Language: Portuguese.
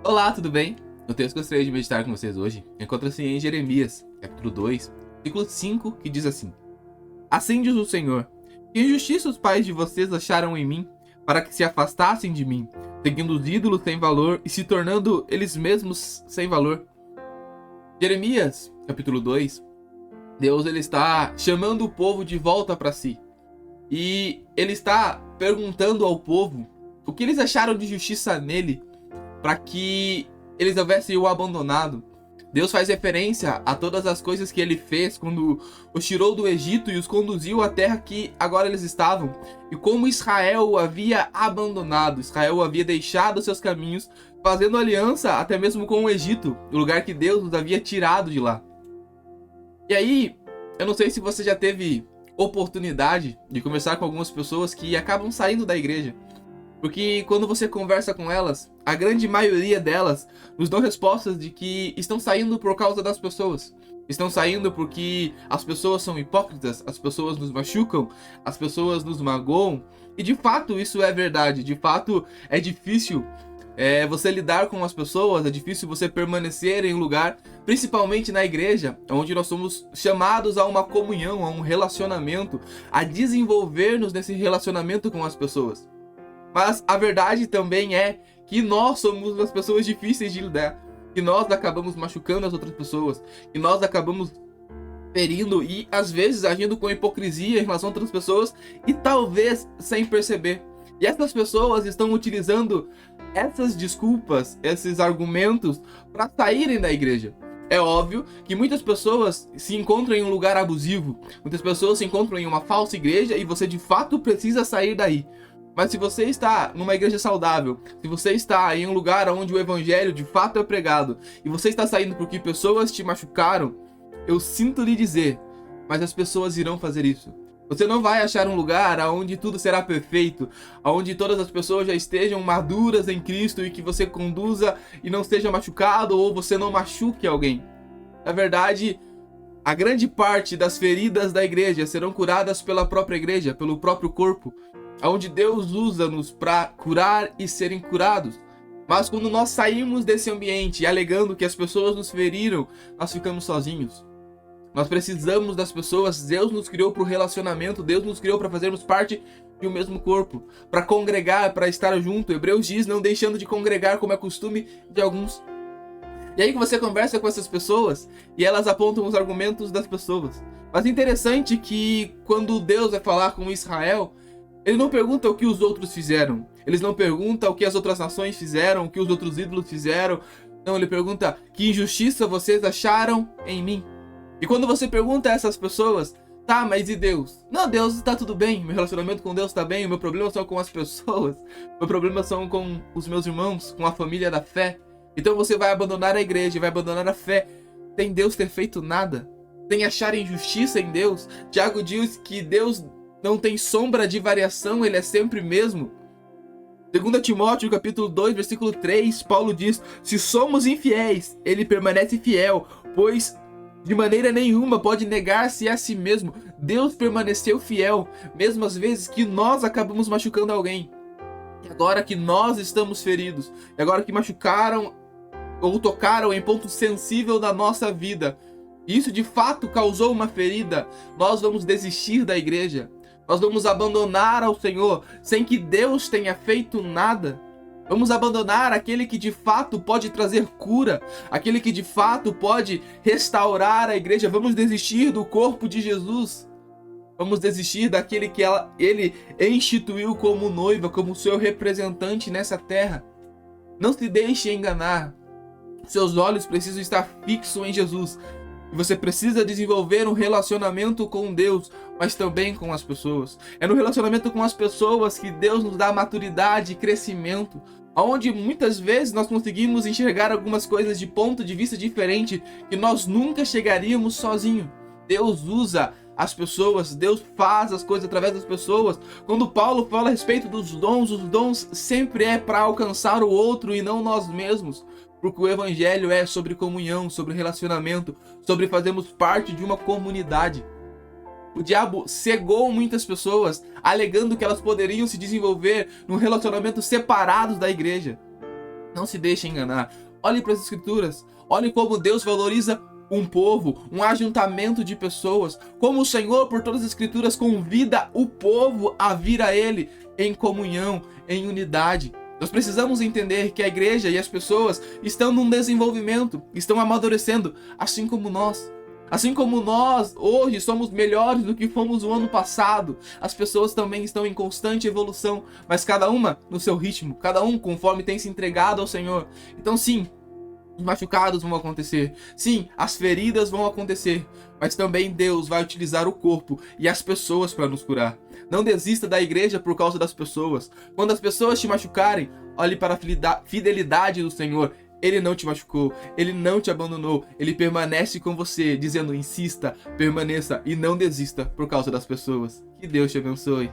Olá, tudo bem? O texto que eu gostaria de meditar com vocês hoje encontra-se em Jeremias, capítulo 2, versículo 5, que diz assim: Assim diz o Senhor, que injustiça os pais de vocês acharam em mim, para que se afastassem de mim, seguindo os ídolos sem valor e se tornando eles mesmos sem valor. Jeremias, capítulo 2, Deus ele está chamando o povo de volta para si. E ele está perguntando ao povo o que eles acharam de justiça nele, para que eles houvessem o abandonado. Deus faz referência a todas as coisas que ele fez quando os tirou do Egito e os conduziu à terra que agora eles estavam. E como Israel o havia abandonado, Israel havia deixado seus caminhos, fazendo aliança até mesmo com o Egito, o lugar que Deus os havia tirado de lá. E aí, eu não sei se você já teve oportunidade de conversar com algumas pessoas que acabam saindo da igreja. Porque quando você conversa com elas, a grande maioria delas nos dão respostas de que estão saindo por causa das pessoas. Estão saindo porque as pessoas são hipócritas, as pessoas nos machucam, as pessoas nos magoam. E de fato isso é verdade, de fato é difícil você lidar com as pessoas, é difícil você permanecer em um lugar, principalmente na igreja, onde nós somos chamados a uma comunhão, a um relacionamento, a desenvolver-nos nesse relacionamento com as pessoas. Mas a verdade também é que nós somos as pessoas difíceis de lidar, que nós acabamos machucando as outras pessoas, que nós acabamos ferindo e às vezes agindo com hipocrisia em relação a outras pessoas e talvez sem perceber. E essas pessoas estão utilizando essas desculpas, esses argumentos para saírem da igreja. É óbvio que muitas pessoas se encontram em um lugar abusivo, muitas pessoas se encontram em uma falsa igreja e você de fato precisa sair daí. Mas se você está numa igreja saudável, se você está em um lugar onde o evangelho de fato é pregado, e você está saindo porque pessoas te machucaram, eu sinto lhe dizer, mas as pessoas irão fazer isso. Você não vai achar um lugar onde tudo será perfeito, onde todas as pessoas já estejam maduras em Cristo e que você conduza e não seja machucado ou você não machuque alguém. Na verdade, a grande parte das feridas da igreja serão curadas pela própria igreja, pelo próprio corpo, onde Deus usa-nos para curar e serem curados. Mas quando nós saímos desse ambiente alegando que as pessoas nos feriram, nós ficamos sozinhos. Nós precisamos das pessoas. Deus nos criou para o relacionamento, Deus nos criou para fazermos parte de um mesmo corpo, para congregar, para estar junto. Hebreus diz, não deixando de congregar como é costume de alguns. E aí que você conversa com essas pessoas e elas apontam os argumentos das pessoas. Mas é interessante que quando Deus vai falar com Israel, ele não pergunta o que os outros fizeram. Eles não perguntam o que as outras nações fizeram, o que os outros ídolos fizeram. Não, ele pergunta, que injustiça vocês acharam em mim? E quando você pergunta a essas pessoas, tá, mas e Deus? Não, Deus está tudo bem, meu relacionamento com Deus está bem, o meu problema são com as pessoas, meu problema são com os meus irmãos, com a família da fé. Então você vai abandonar a igreja, vai abandonar a fé, sem Deus ter feito nada, sem achar injustiça em Deus. Tiago diz que Deus não tem sombra de variação, ele é sempre mesmo. 2 Timóteo, capítulo 2, versículo 3, Paulo diz, se somos infiéis, ele permanece fiel, pois de maneira nenhuma pode negar-se a si mesmo. Deus permaneceu fiel, mesmo às vezes que nós acabamos machucando alguém. E agora que nós estamos feridos, e agora que machucaram ou tocaram em ponto sensível da nossa vida, isso de fato causou uma ferida, nós vamos desistir da igreja. Nós vamos abandonar ao Senhor sem que Deus tenha feito nada. Vamos abandonar aquele que de fato pode trazer cura, aquele que de fato pode restaurar a igreja. Vamos desistir do corpo de Jesus. Vamos desistir daquele que ele instituiu como noiva, como seu representante nessa terra. Não se deixe enganar. Seus olhos precisam estar fixos em Jesus. E você precisa desenvolver um relacionamento com Deus, mas também com as pessoas. É no relacionamento com as pessoas que Deus nos dá maturidade e crescimento, onde muitas vezes nós conseguimos enxergar algumas coisas de ponto de vista diferente que nós nunca chegaríamos sozinho. Deus usa as pessoas, Deus faz as coisas através das pessoas. Quando Paulo fala a respeito dos dons, os dons sempre é para alcançar o outro e não nós mesmos. Porque o evangelho é sobre comunhão, sobre relacionamento, sobre fazermos parte de uma comunidade. O diabo cegou muitas pessoas, alegando que elas poderiam se desenvolver num relacionamento separados da igreja. Não se deixe enganar. Olhe para as escrituras. Olhe como Deus valoriza um povo, um ajuntamento de pessoas. Como o Senhor, por todas as escrituras, convida o povo a vir a Ele em comunhão, em unidade. Nós precisamos entender que a igreja e as pessoas estão num desenvolvimento, estão amadurecendo, assim como nós. Assim como nós hoje somos melhores do que fomos o ano passado, as pessoas também estão em constante evolução, mas cada uma no seu ritmo, cada um conforme tem se entregado ao Senhor. Então sim, os machucados vão acontecer, sim, as feridas vão acontecer, mas também Deus vai utilizar o corpo e as pessoas para nos curar. Não desista da igreja por causa das pessoas. Quando as pessoas te machucarem, olhe para a fidelidade do Senhor. Ele não te machucou, Ele não te abandonou, Ele permanece com você, dizendo insista, permaneça e não desista por causa das pessoas. Que Deus te abençoe.